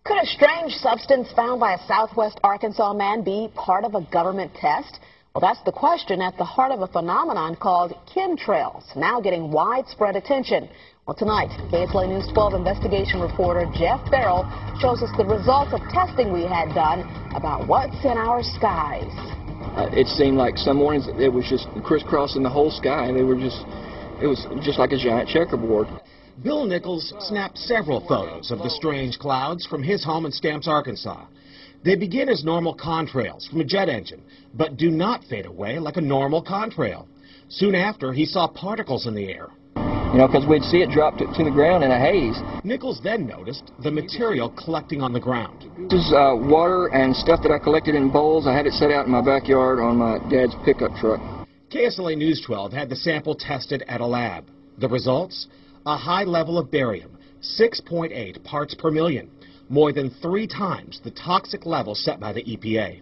Could a strange substance found by a southwest Arkansas man be part of a government test? Well, that's the question at the heart of a phenomenon called chemtrails, now getting widespread attention. Well, tonight, KSLA News 12 investigation reporter Jeff Farrell shows us the results of testing we had done about what's in our skies. It seemed like some mornings it was just crisscrossing the whole sky. It was just like a giant checkerboard. Bill Nichols snapped several photos of the strange clouds from his home in Stamps, Arkansas. They begin as normal contrails from a jet engine, but do not fade away like a normal contrail. Soon after, he saw particles in the air. You know, because we'd see it drop to the ground in a haze. Nichols then noticed the material collecting on the ground. This is water and stuff that I collected in bowls. I had it set out in my backyard on my dad's pickup truck. KSLA News 12 had the sample tested at a lab. The results? A high level of barium, 6.8 parts per million, more than 3 times the toxic level set by the EPA.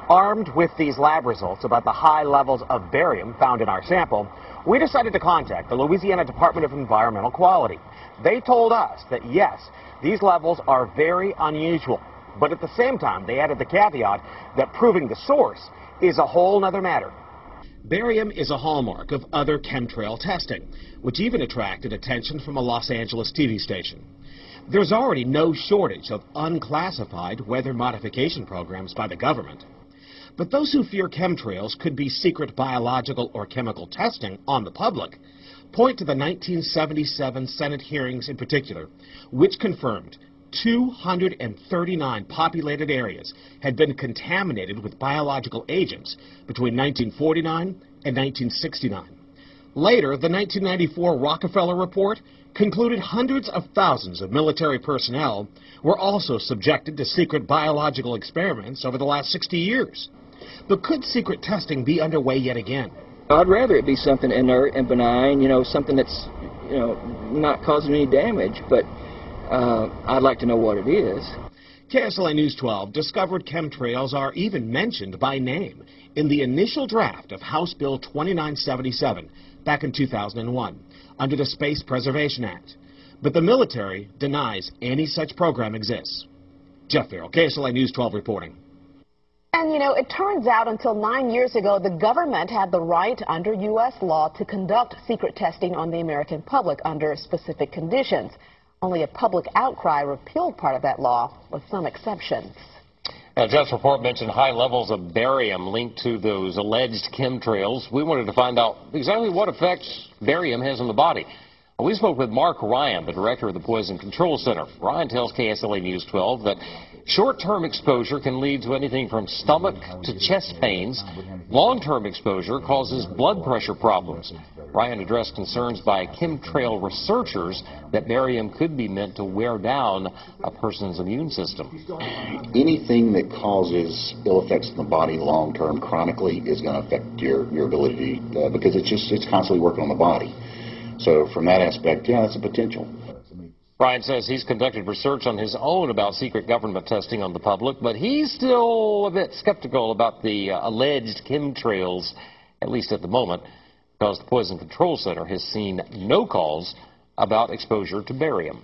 Armed with these lab results about the high levels of barium found in our sample, we decided to contact the Louisiana Department of Environmental Quality. They told us that, yes, these levels are very unusual, but at the same time, they added the caveat that proving the source is a whole nother matter. Barium is a hallmark of other chemtrail testing, which even attracted attention from a Los Angeles TV station. There's already no shortage of unclassified weather modification programs by the government. But those who fear chemtrails could be secret biological or chemical testing on the public point to the 1977 Senate hearings in particular, which confirmed 239 populated areas had been contaminated with biological agents between 1949 and 1969. Later, the 1994 Rockefeller Report concluded hundreds of thousands of military personnel were also subjected to secret biological experiments over the last 60 years. But could secret testing be underway yet again? I'd rather it be something inert and benign, something that's, not causing any damage, but I'd like to know what it is. KSLA News 12 discovered chemtrails are even mentioned by name in the initial draft of House Bill 2977 back in 2001 under the Space Preservation Act. But the military denies any such program exists. Jeff Farrell, KSLA News 12 reporting. And, it turns out until 9 years ago, the government had the right under U.S. law to conduct secret testing on the American public under specific conditions. Only a public outcry repealed part of that law, with some exceptions. Now, Jeff's report mentioned high levels of barium linked to those alleged chemtrails. We wanted to find out exactly what effects barium has on the body. We spoke with Mark Ryan, the director of the Poison Control Center. Ryan tells KSLA News 12 that short-term exposure can lead to anything from stomach to chest pains. Long-term exposure causes blood pressure problems. Ryan addressed concerns by chemtrail researchers that barium could be meant to wear down a person's immune system. Anything that causes ill effects in the body long-term chronically is going to affect your ability because it's constantly working on the body. So from that aspect, yeah, that's a potential. Ryan says he's conducted research on his own about secret government testing on the public, but he's still a bit skeptical about the alleged chemtrails, at least at the moment, because the Poison Control Center has seen no calls about exposure to barium.